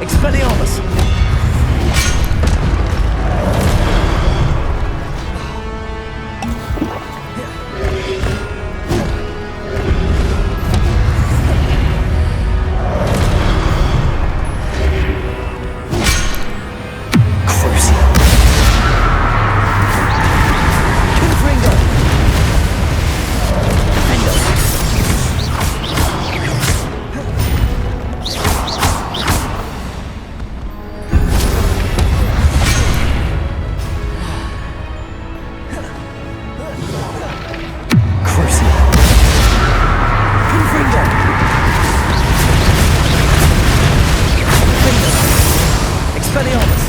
Expelliarmus! Expelliarmus!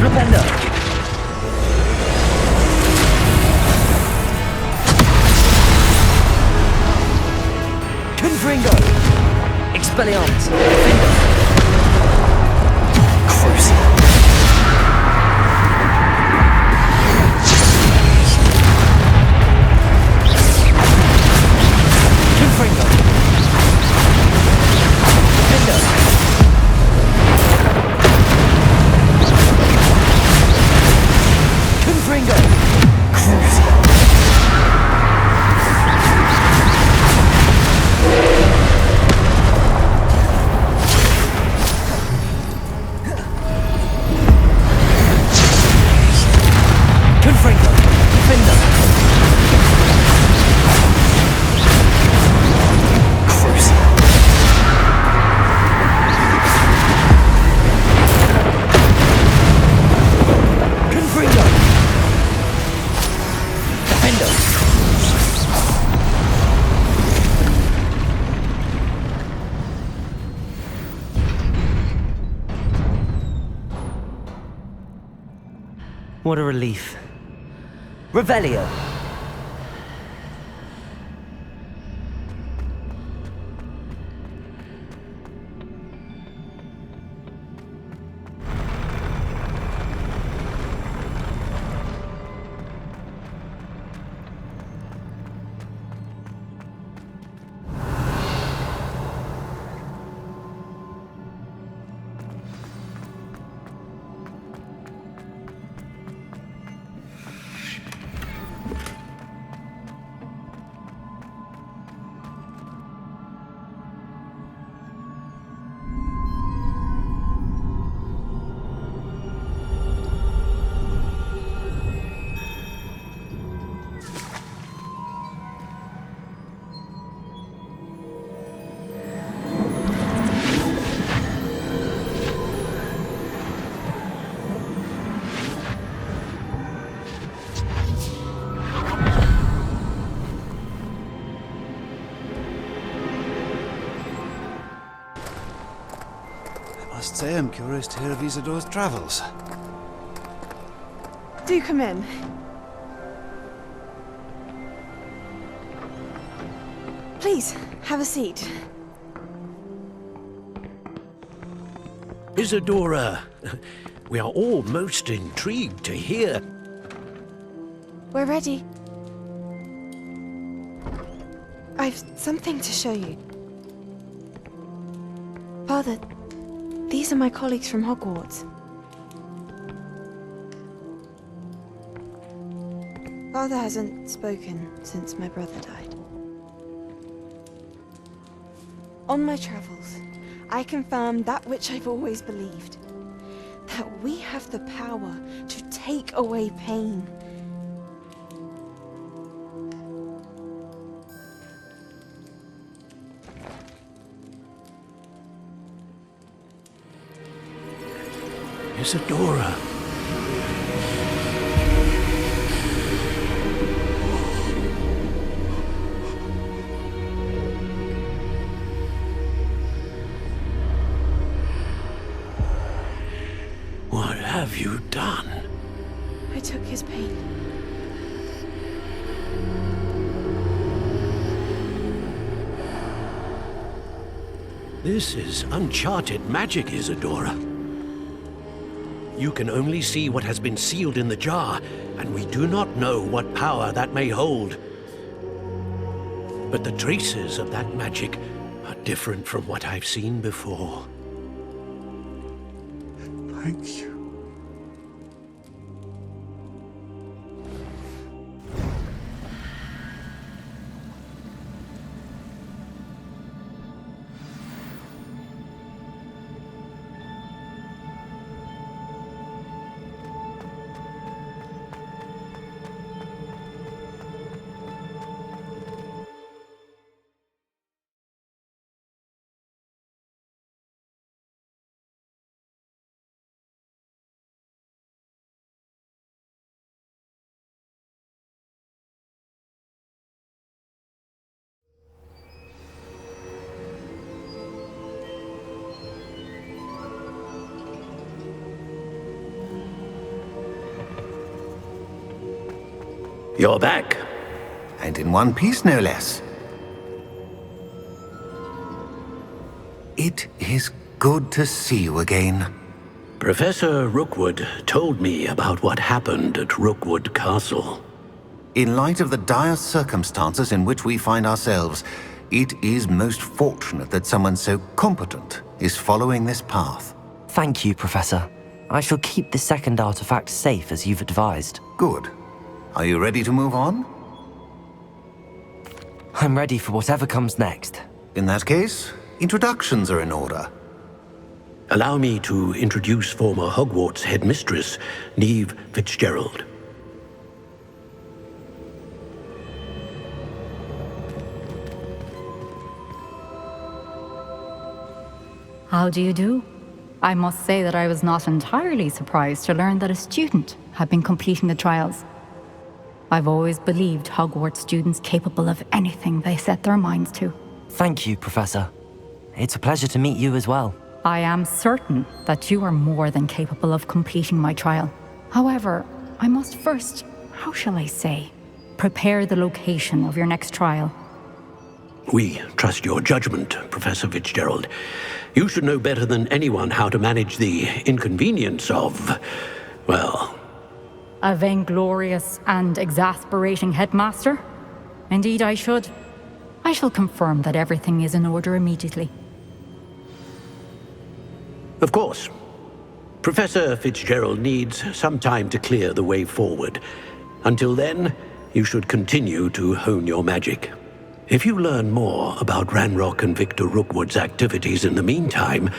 Defender! Crucible! Confringo! Defender! Confringo! Crucible! What a relief. Revelio! I must say I'm curious to hear of Isidore's travels. Do come in. Please, have a seat. Isidora, we are all most intrigued to hear. We're ready. I've something to show you. Father, these are my colleagues from Hogwarts. Father hasn't spoken since my brother died. On my travels, I confirmed that which I've always believed. That we have the power to take away pain. Isadora. What have you done? I took his pain. This is uncharted magic, Isadora. You can only see what has been sealed in the jar, and we do not know what power that may hold. But the traces of that magic are different from what I've seen before. Thank you. You're back. And in one piece, no less. It is good to see you again. Professor Rookwood told me about what happened at Rookwood Castle. In light of the dire circumstances in which we find ourselves, it is most fortunate that someone so competent is following this path. Thank you, Professor. I shall keep the second artifact safe as you've advised. Good. Are you ready to move on? I'm ready for whatever comes next. In that case, introductions are in order. Allow me to introduce former Hogwarts headmistress, Neve Fitzgerald. How do you do? I must say that I was not entirely surprised to learn that a student had been completing the trials. I've always believed Hogwarts students capable of anything they set their minds to. Thank you, Professor. It's a pleasure to meet you as well. I am certain that you are more than capable of completing my trial. However, I must first, how shall I say, prepare the location of your next trial. We trust your judgment, Professor Fitzgerald. You should know better than anyone how to manage the inconvenience of, well... A vainglorious and exasperating headmaster? Indeed I should. I shall confirm that everything is in order immediately. Of course. Professor Fitzgerald needs some time to clear the way forward. Until then, you should continue to hone your magic. If you learn more about Ranrock and Victor Rookwood's activities in the meantime,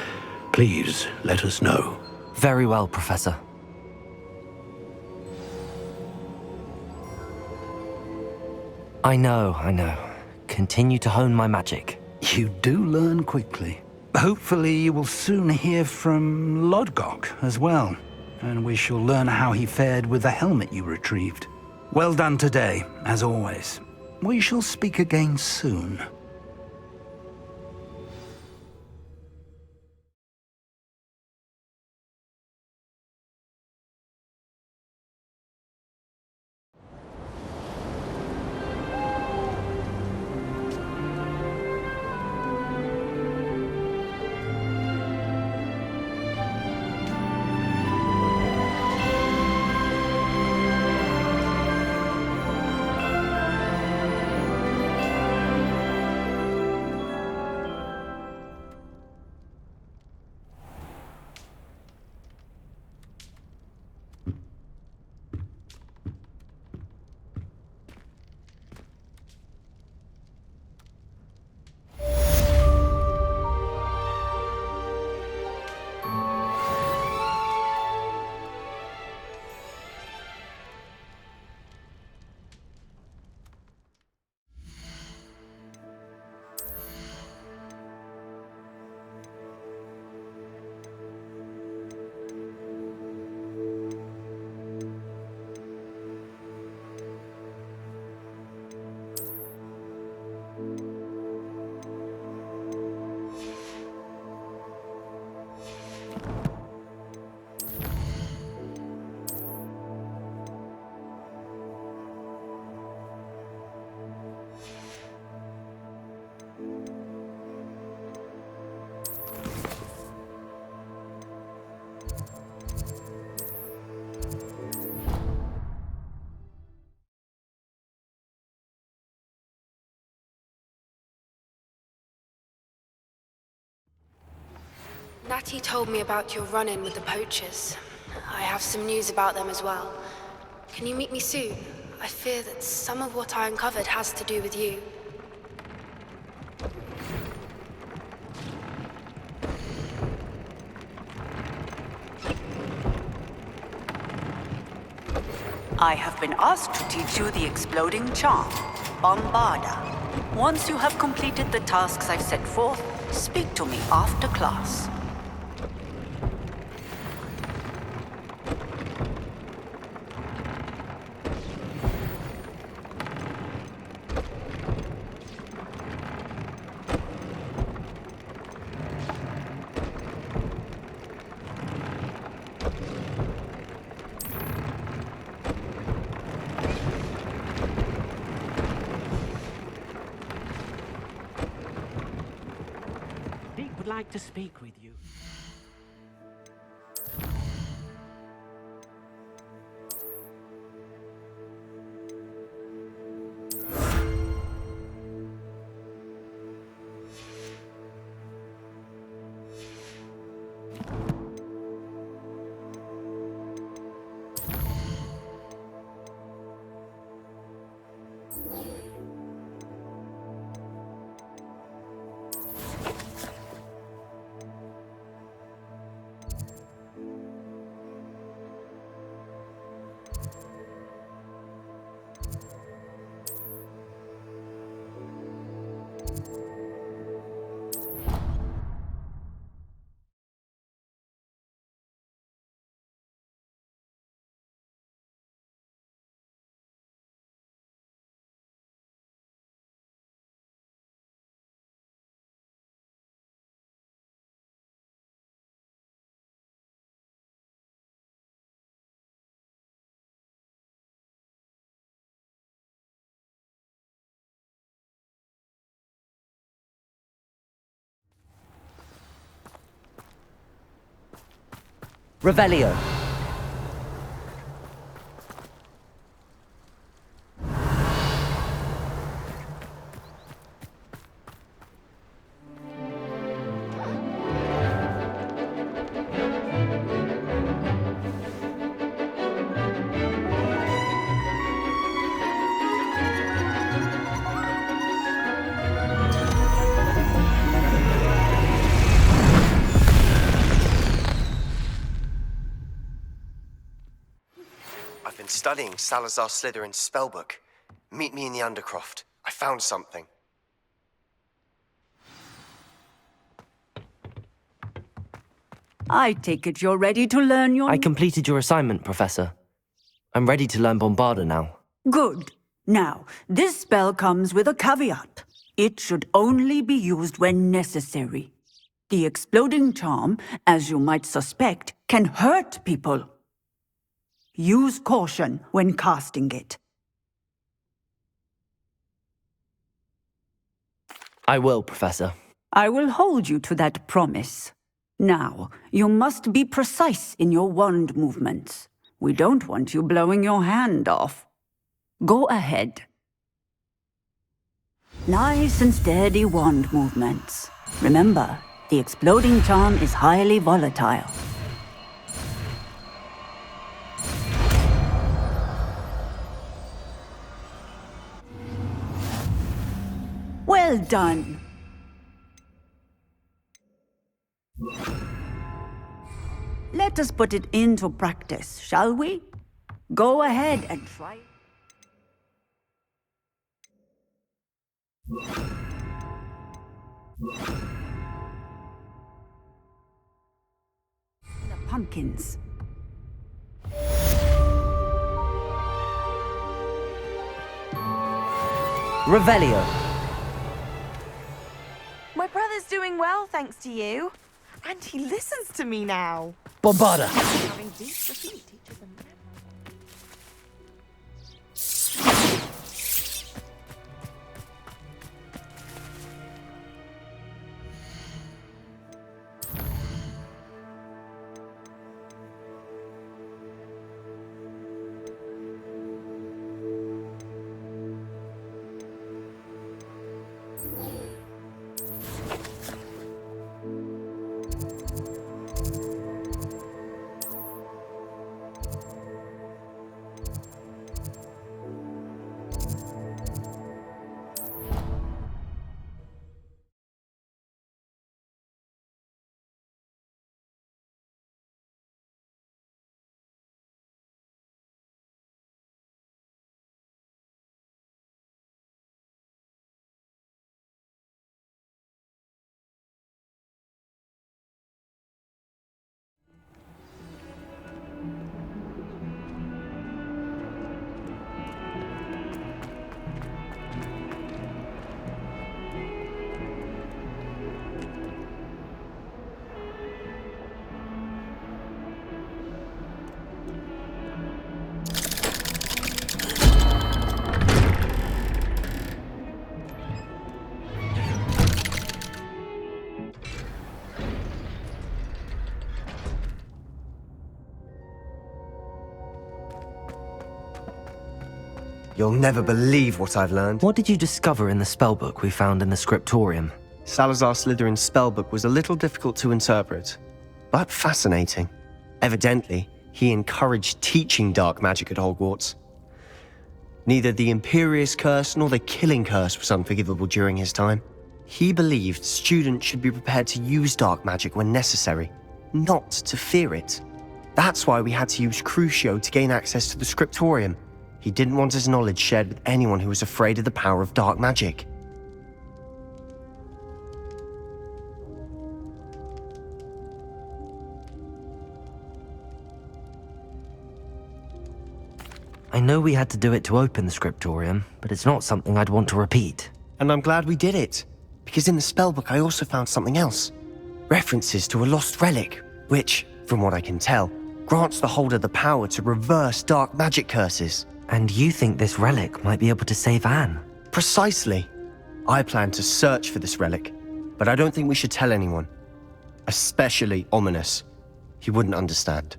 please let us know. Very well, Professor. I know. Continue to hone my magic. You do learn quickly. Hopefully you will soon hear from Lodgok as well, and we shall learn how he fared with the helmet you retrieved. Well done today, as always. We shall speak again soon. Natty told me about your run-in with the poachers. I have some news about them as well. Can you meet me soon? I fear that some of what I uncovered has to do with you. I have been asked to teach you the exploding charm, Bombarda. Once you have completed the tasks I've set forth, speak to me after class. Would like to speak with you. Revelio. I've been studying Salazar Slytherin's spellbook. Meet me in the Undercroft. I found something. I take it you're ready to learn your... I completed your assignment, Professor. I'm ready to learn Bombarda now. Good. Now, this spell comes with a caveat. It should only be used when necessary. The exploding charm, as you might suspect, can hurt people. Use caution when casting it. I will, Professor. I will hold you to that promise. Now, you must be precise in your wand movements. We don't want you blowing your hand off. Go ahead. Nice and steady wand movements. Remember, the exploding charm is highly volatile. Well done. Let us put it into practice, shall we? Go ahead and try. The pumpkins. Revelio. My brother's doing well, thanks to you. And he listens to me now. Bombarda. Having deep defeat teaches them. You'll never believe what I've learned. What did you discover in the spellbook we found in the scriptorium? Salazar Slytherin's spellbook was a little difficult to interpret, but fascinating. Evidently, he encouraged teaching dark magic at Hogwarts. Neither the Imperious Curse nor the Killing Curse was unforgivable during his time. He believed students should be prepared to use dark magic when necessary, not to fear it. That's why we had to use Crucio to gain access to the scriptorium. He didn't want his knowledge shared with anyone who was afraid of the power of dark magic. I know we had to do it to open the scriptorium, but it's not something I'd want to repeat. And I'm glad we did it, because in the spellbook I also found something else. References to a lost relic, which, from what I can tell, grants the holder the power to reverse dark magic curses. And you think this relic might be able to save Anne? Precisely. I plan to search for this relic, but I don't think we should tell anyone. Especially Ominous. He wouldn't understand.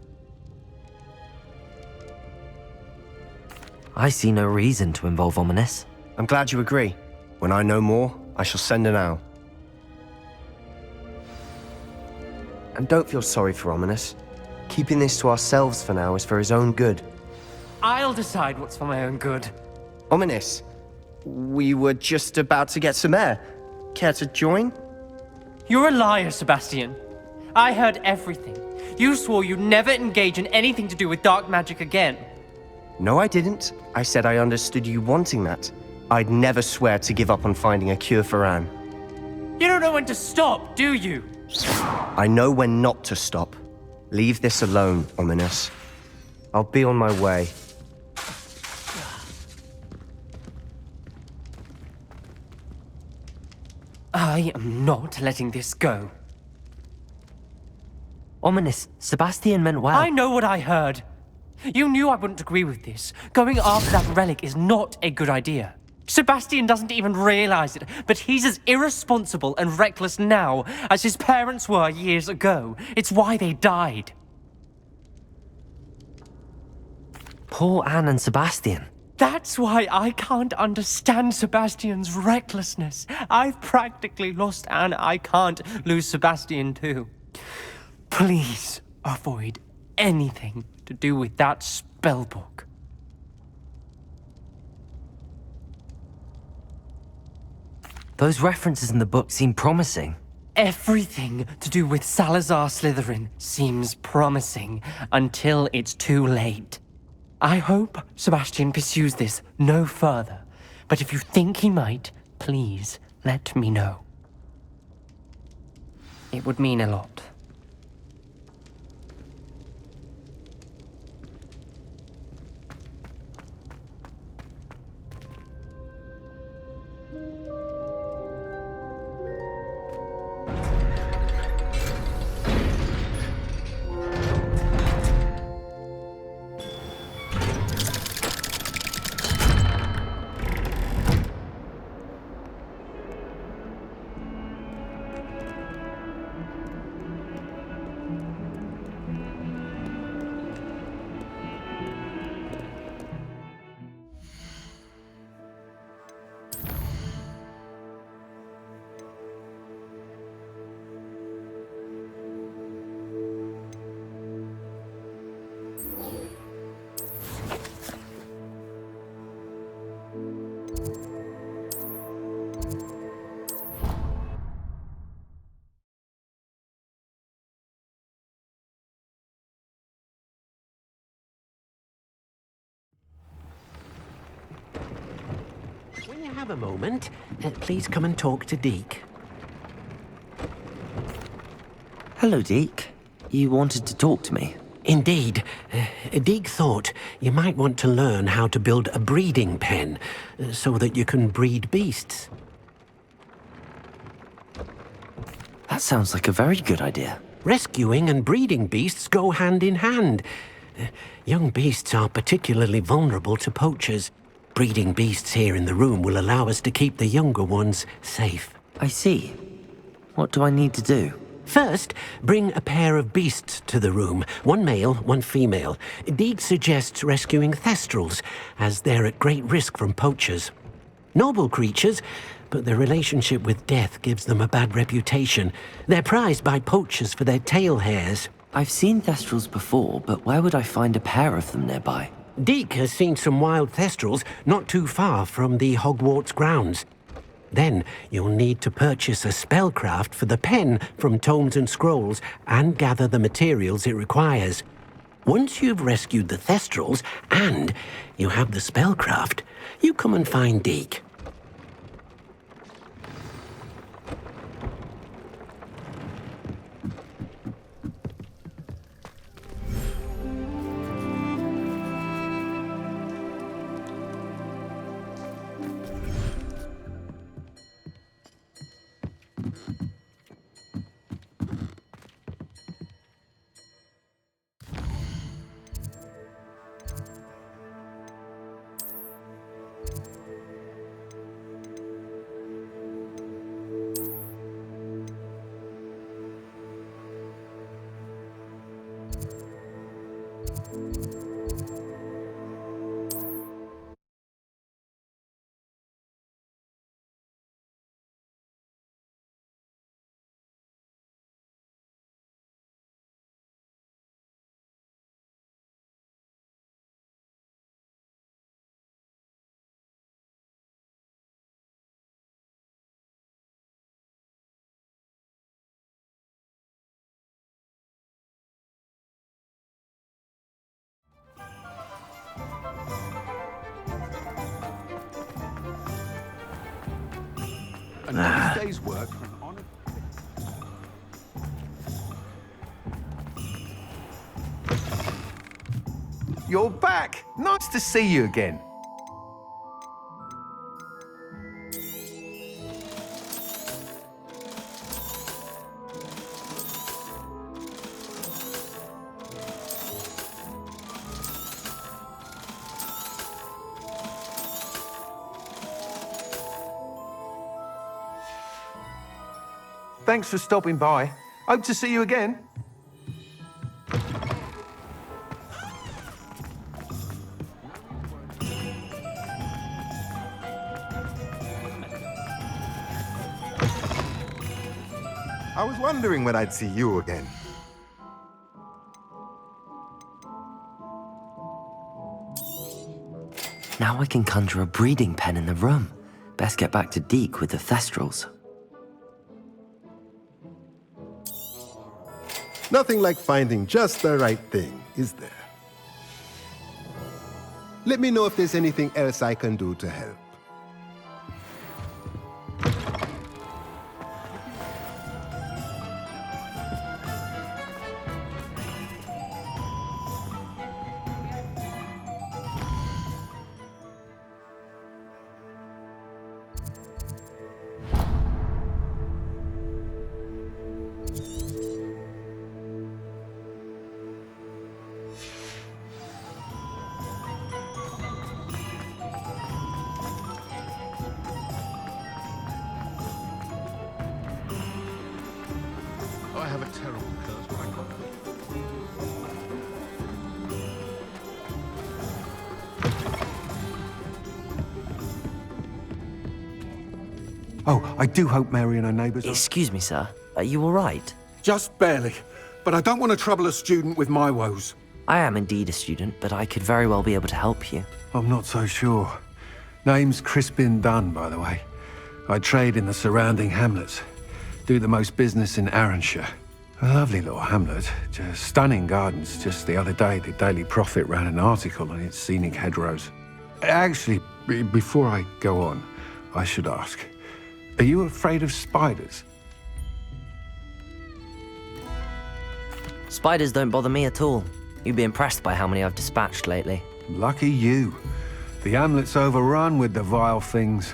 I see no reason to involve Ominous. I'm glad you agree. When I know more, I shall send an owl. And don't feel sorry for Ominous. Keeping this to ourselves for now is for his own good. I'll decide what's for my own good. Ominous, we were just about to get some air. Care to join? You're a liar, Sebastian. I heard everything. You swore you'd never engage in anything to do with dark magic again. No, I didn't. I said I understood you wanting that. I'd never swear to give up on finding a cure for Anne. You don't know when to stop, do you? I know when not to stop. Leave this alone, Ominous. I'll be on my way. I am not letting this go. Ominous, Sebastian meant well. I know what I heard. You knew I wouldn't agree with this. Going after that relic is not a good idea. Sebastian doesn't even realize it, but he's as irresponsible and reckless now as his parents were years ago. It's why they died. Poor Anne and Sebastian. That's why I can't understand Sebastian's recklessness. I've practically lost Anne. I can't lose Sebastian too. Please avoid anything to do with that spellbook. Those references in the book seem promising. Everything to do with Salazar Slytherin seems promising until it's too late. I hope Sebastian pursues this no further, but if you think he might, please let me know. It would mean a lot. When you have a moment, please come and talk to Deke. Hello, Deke. You wanted to talk to me? Indeed. Deke thought you might want to learn how to build a breeding pen so that you can breed beasts. That sounds like a very good idea. Rescuing and breeding beasts go hand in hand. Young beasts are particularly vulnerable to poachers. Breeding beasts here in the room will allow us to keep the younger ones safe. I see. What do I need to do? First, bring a pair of beasts to the room. One male, one female. Deek suggests rescuing thestrals, as they're at great risk from poachers. Noble creatures, but their relationship with death gives them a bad reputation. They're prized by poachers for their tail hairs. I've seen thestrals before, but where would I find a pair of them nearby? Deek has seen some wild thestrals not too far from the Hogwarts grounds. Then you'll need to purchase a spellcraft for the pen from Tomes and Scrolls and gather the materials it requires. Once you've rescued the thestrals and you have the spellcraft, you come and find Deek. Another day's work for an honest... You're back! Nice to see you again. Thanks for stopping by. Hope to see you again. I was wondering when I'd see you again. Now I can conjure a breeding pen in the room. Best get back to Deek with the thestrals. Nothing like finding just the right thing, is there? Let me know if there's anything else I can do to help. I have a terrible curse when I got Oh, I do hope Mary and her neighbours are... Excuse me, sir. Are you all right? Just barely. But I don't want to trouble a student with my woes. I am indeed a student, but I could very well be able to help you. I'm not so sure. Name's Crispin Dunn, by the way. I trade in the surrounding hamlets. Do the most business in Arranshire. A lovely little hamlet. Just stunning gardens. Just the other day, the Daily Prophet ran an article on its scenic hedgerows. Actually, before I go on, I should ask, are you afraid of spiders? Spiders don't bother me at all. You'd be impressed by how many I've dispatched lately. Lucky you. The hamlet's overrun with the vile things,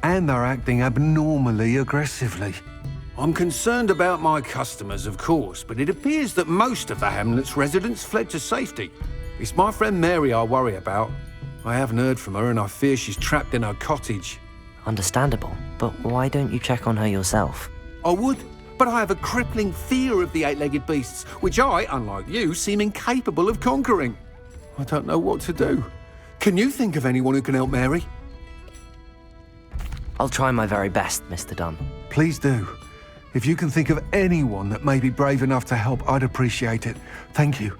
and they're acting abnormally aggressively. I'm concerned about my customers, of course, but it appears that most of the hamlet's residents fled to safety. It's my friend Mary I worry about. I haven't heard from her, and I fear she's trapped in her cottage. Understandable, but why don't you check on her yourself? I would, but I have a crippling fear of the eight-legged beasts, which I, unlike you, seem incapable of conquering. I don't know what to do. Can you think of anyone who can help Mary? I'll try my very best, Mr. Dunn. Please do. If you can think of anyone that may be brave enough to help, I'd appreciate it. Thank you.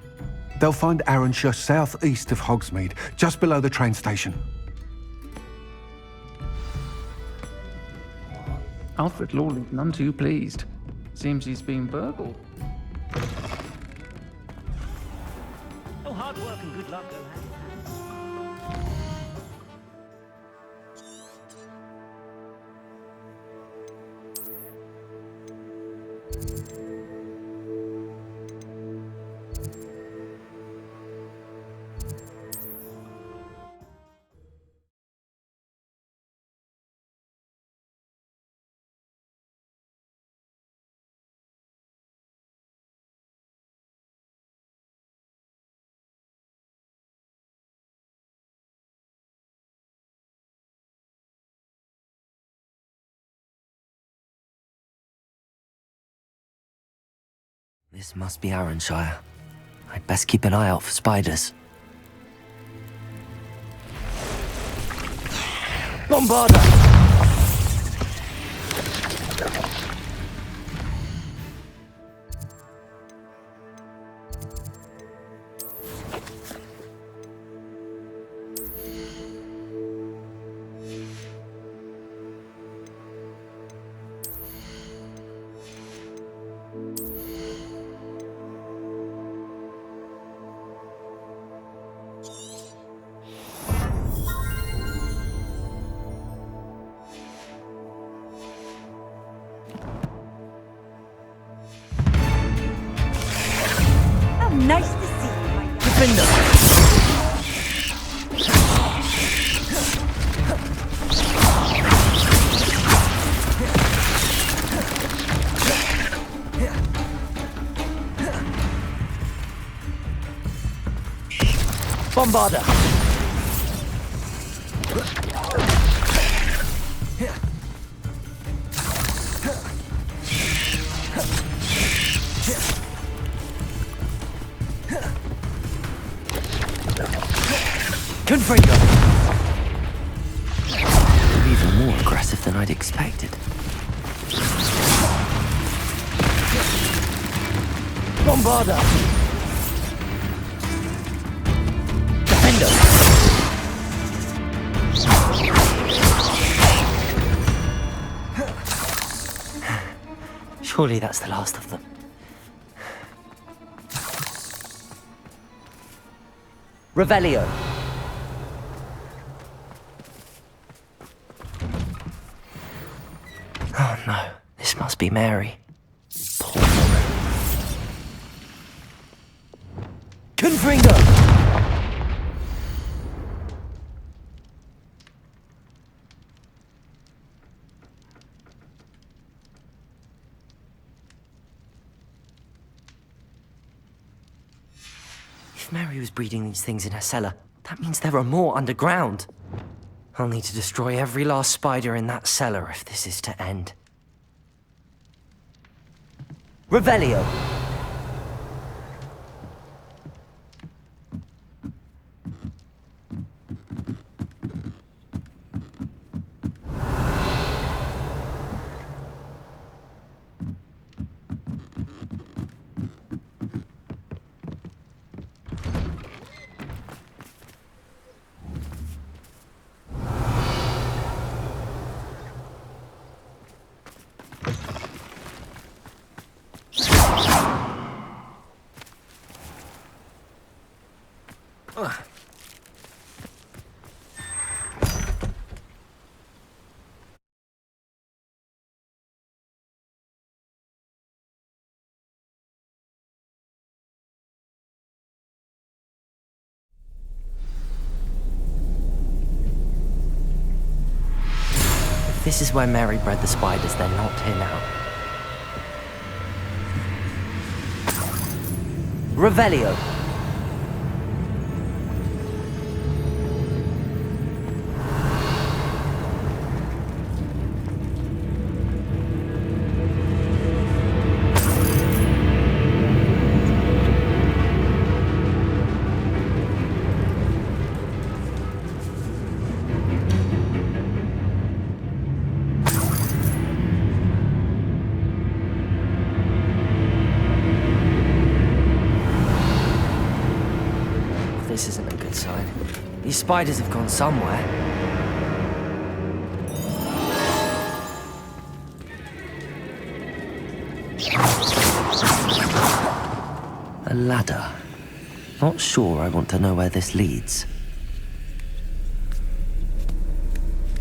They'll find Arranshire southeast of Hogsmeade, just below the train station. Alfred Lawley, none too pleased. Seems he's been burgled. Oh, hard work and good luck go hand in hand. This must be Arranshire. I'd best keep an eye out for spiders. Bombarda! Nice to see you, my young Defender! Bombarda! Confringo! You're even more aggressive than I'd expected. Bombarda! Defender! Surely that's the last of them. Revelio! Oh no, this must be Mary. Poor woman. Confringo! If Mary was breeding these things in her cellar, that means there are more underground. I'll need to destroy every last spider in that cellar if this is to end. Revelio! If this is where Mary bred the spiders, they're not here now. Revelio! These spiders have gone somewhere. A ladder. Not sure I want to know where this leads.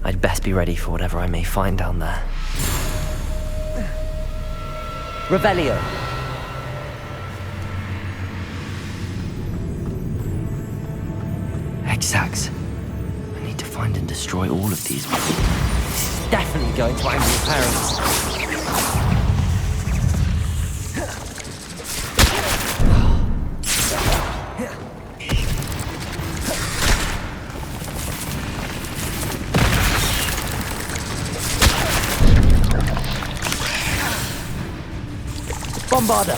I'd best be ready for whatever I may find down there. Revelio! Exacts. I need to find and destroy all of these. This is definitely going to anger your parents. Bombarder!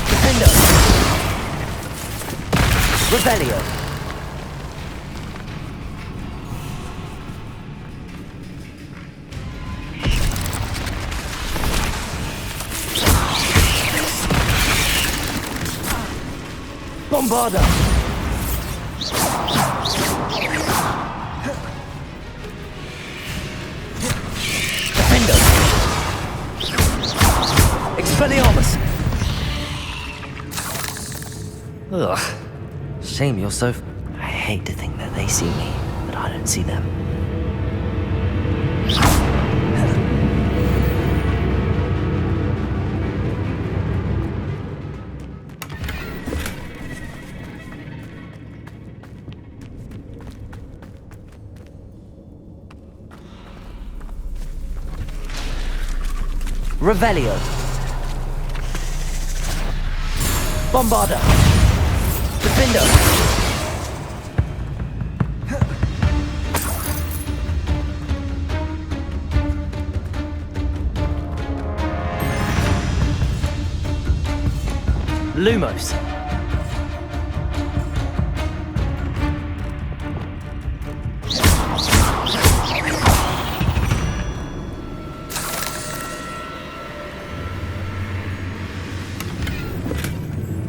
Defender! Revelio! Bombarder! Defender! Expelliarmus! Ugh. Shame you're so... I hate to think that they see me, but I don't see them. Revelio. Bombarder. Defender. Lumos.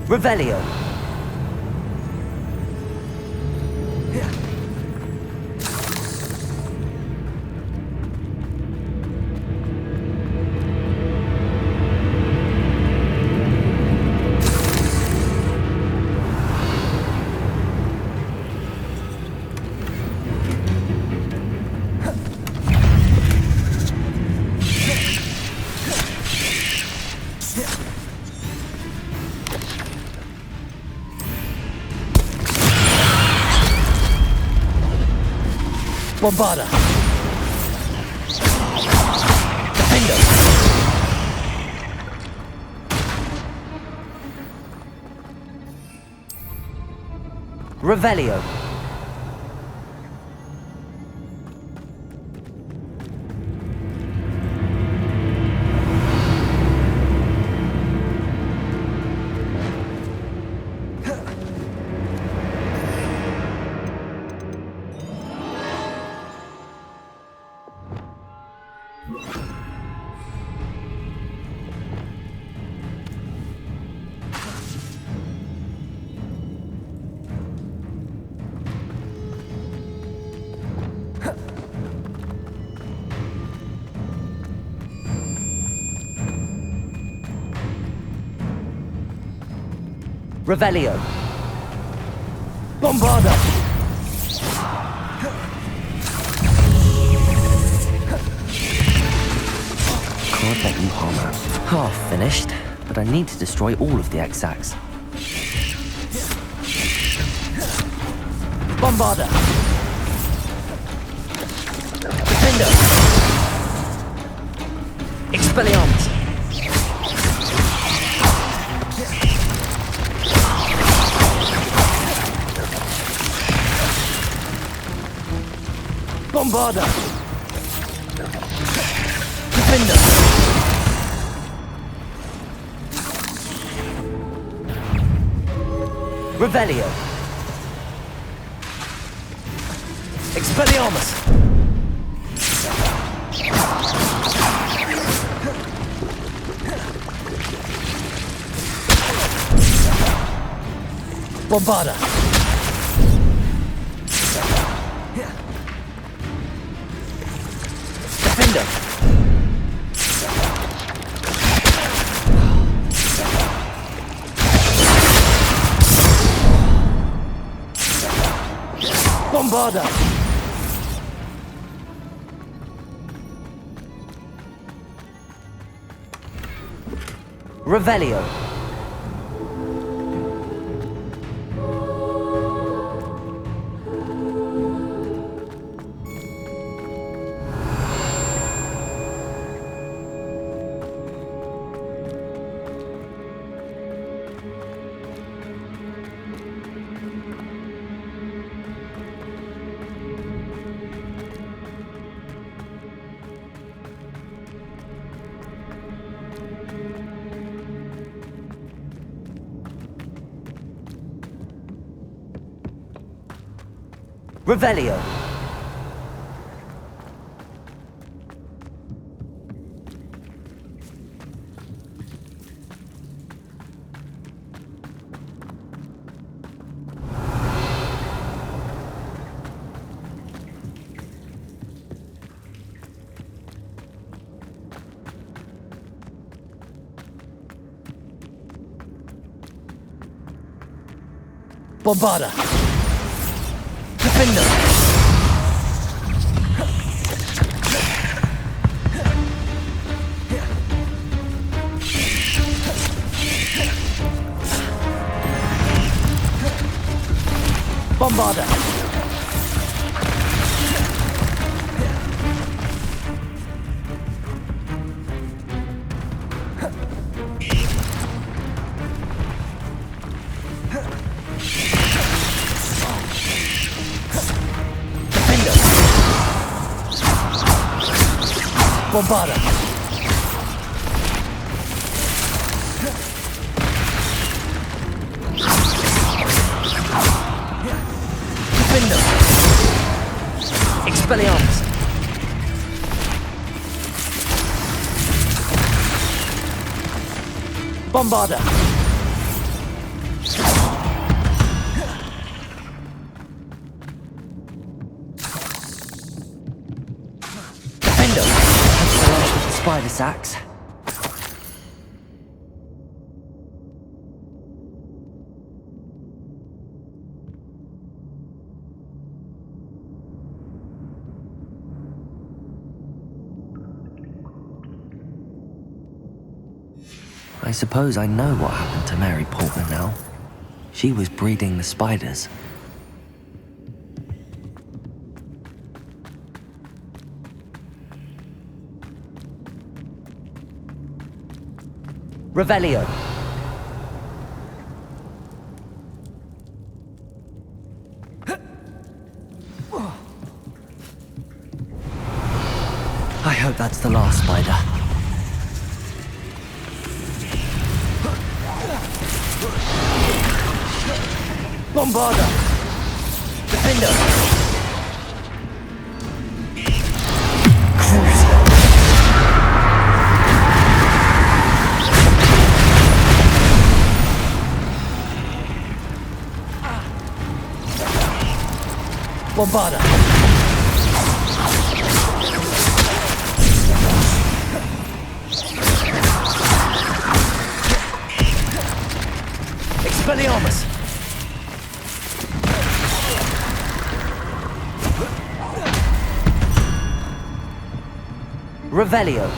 Revelio. Bombarder. Defender. Revelio. Revelio. Bombarder. Can't let you harm her. Half finished, but I need to destroy all of the exacts. Bombarder. Defender. Expelliarmus. Bombarder! Defender! Revelio. Expelliarmus. Bombarda. Defender. Bombarda. Revelio. Revelio. Bombarda. Defender. Bombarda. Bombarda. Defender. Expelliarmus. Bombarda. Defender. Spider sacks. I suppose I know what happened to Mary Portman now. She was breeding the spiders. Revelio. I hope that's the last spider. Bombarda. Defender. Bombarda. Expelliarmus. Revelio.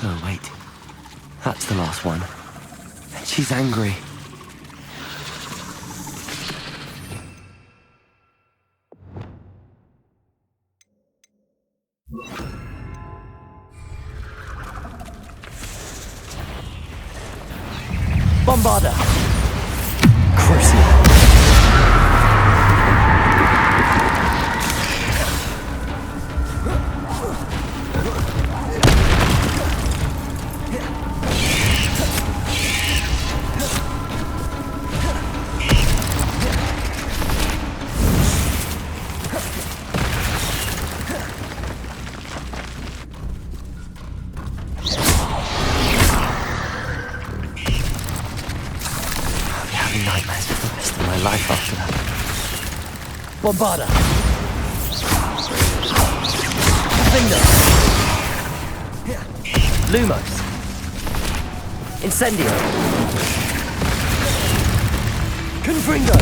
Oh, wait. That's the last one. And she's angry. Bombarda! Crucio! Nightmares for the rest of my life after that. Bombarda! Finger! Lumos! Incendio! Confringo!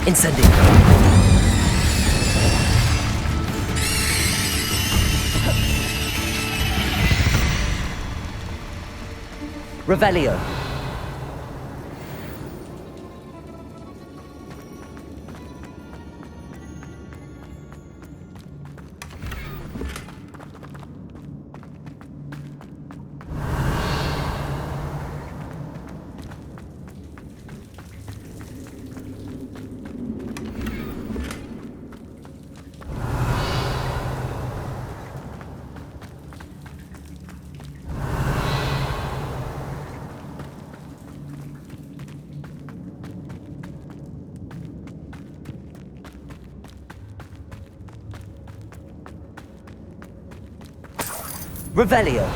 Incendio! Revelio! Revelio!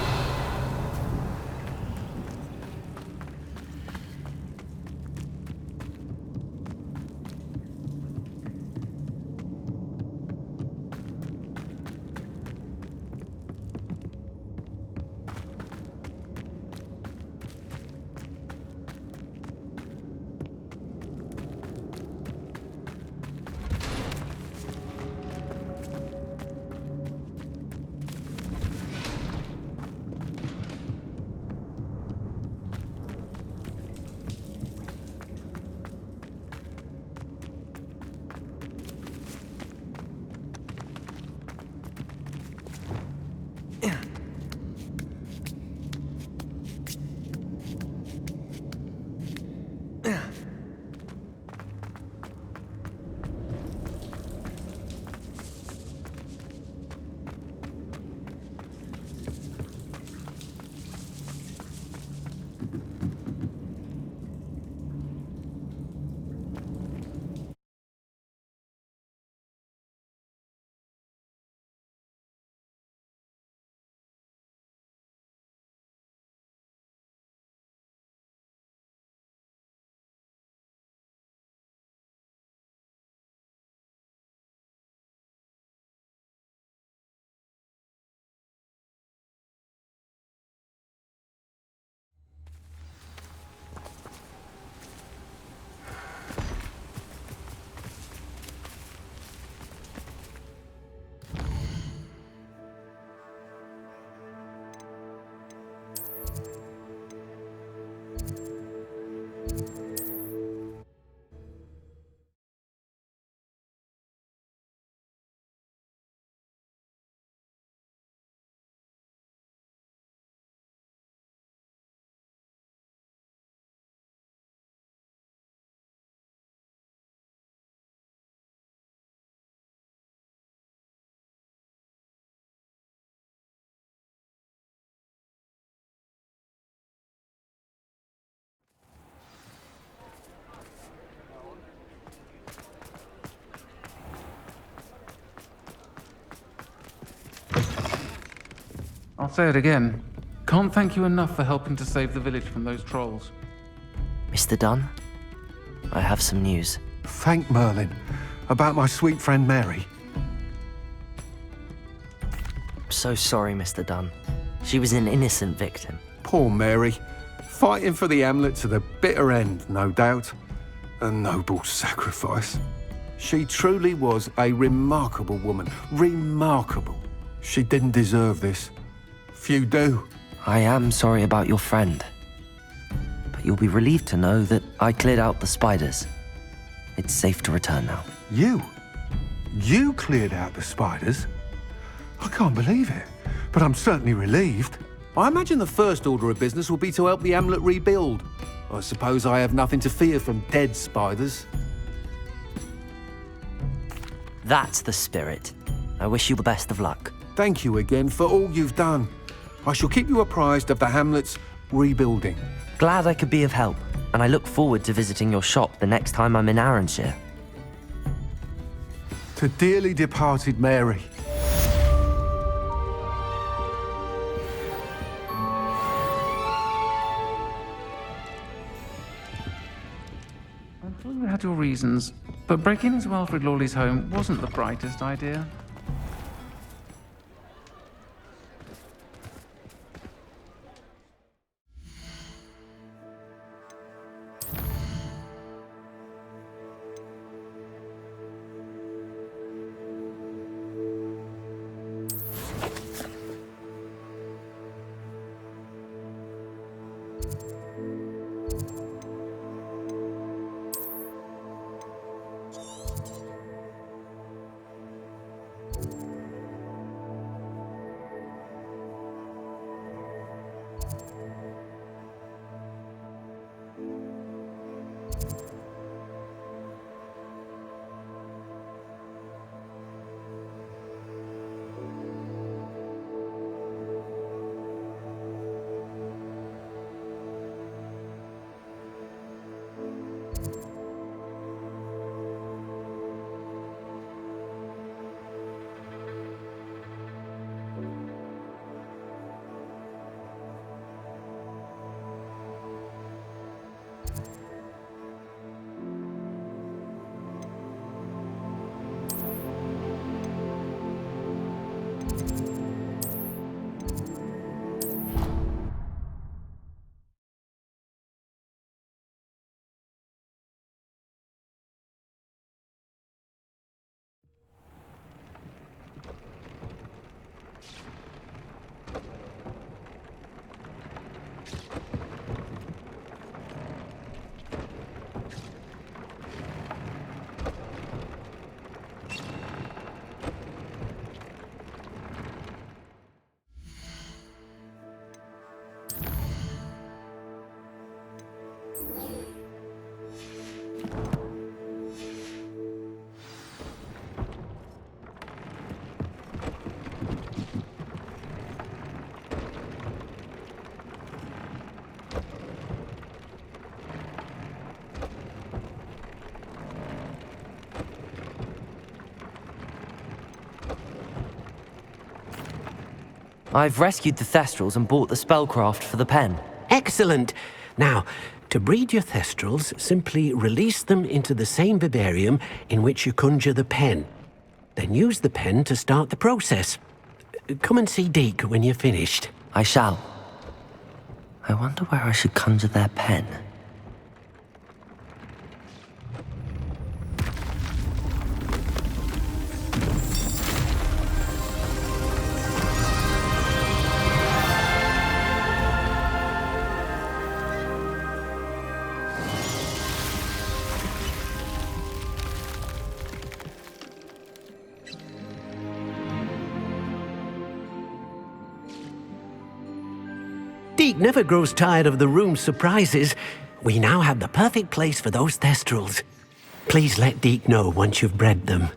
I'll say it again. Can't thank you enough for helping to save the village from those trolls. Mr. Dunn, I have some news. Thank Merlin. About my sweet friend Mary. I'm so sorry, Mr. Dunn. She was an innocent victim. Poor Mary. Fighting for the Hamlet to the bitter end, no doubt. A noble sacrifice. She truly was a remarkable woman. Remarkable. She didn't deserve this. Few do. I am sorry about your friend. But you'll be relieved to know that I cleared out the spiders. It's safe to return now. You? You cleared out the spiders? I can't believe it, but I'm certainly relieved. I imagine the first order of business will be to help the amulet rebuild. I suppose I have nothing to fear from dead spiders. That's the spirit. I wish you the best of luck. Thank you again for all you've done. I shall keep you apprised of the hamlet's rebuilding. Glad I could be of help, and I look forward to visiting your shop the next time I'm in Arranshire. To dearly departed Mary. I'm sure you had your reasons, but breaking into Alfred Lawley's home wasn't the brightest idea. I've rescued the Thestrals and bought the spellcraft for the pen. Excellent! Now, to breed your Thestrals, simply release them into the same vivarium in which you conjure the pen. Then use the pen to start the process. Come and see Deke when you're finished. I shall. I wonder where I should conjure their pen. Deke never grows tired of the room's surprises. We now have the perfect place for those Thestrals. Please let Deke know once you've bred them.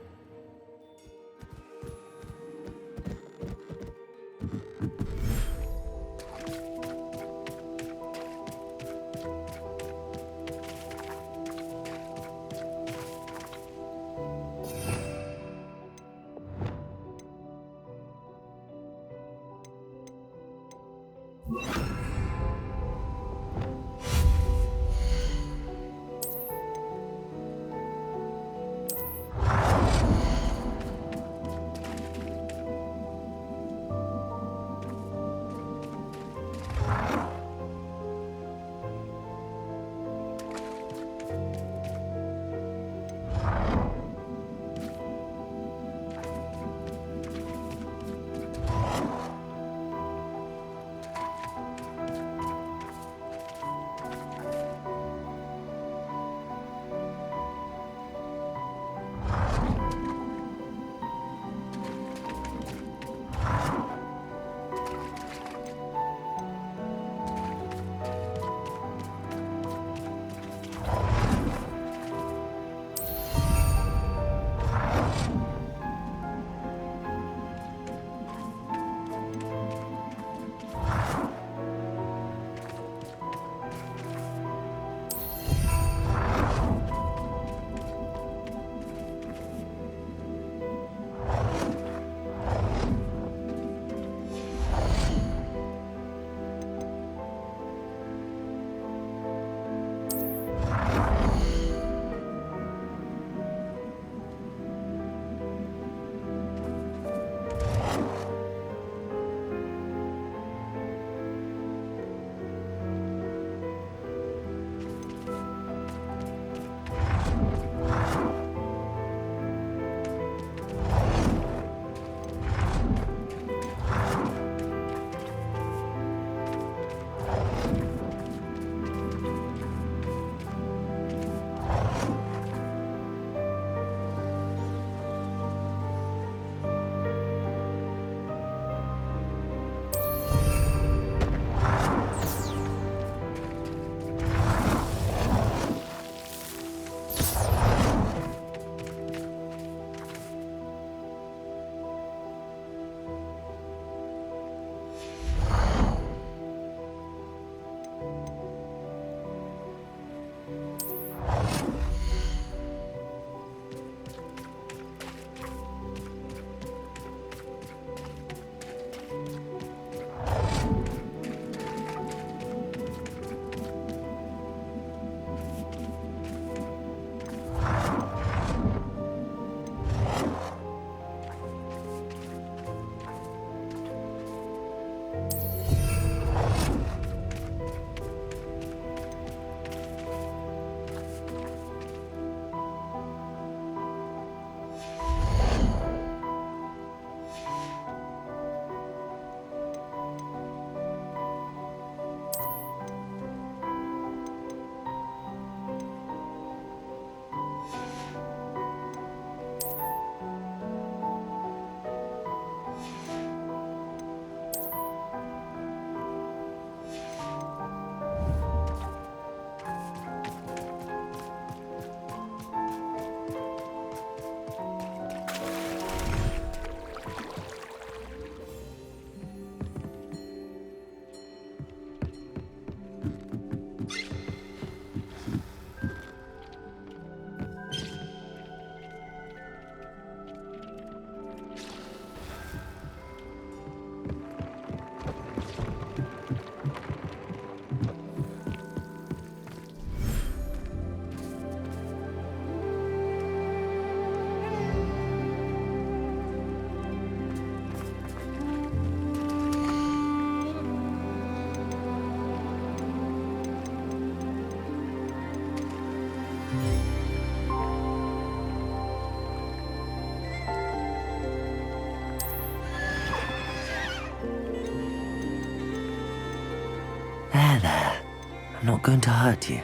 I'm not going to hurt you.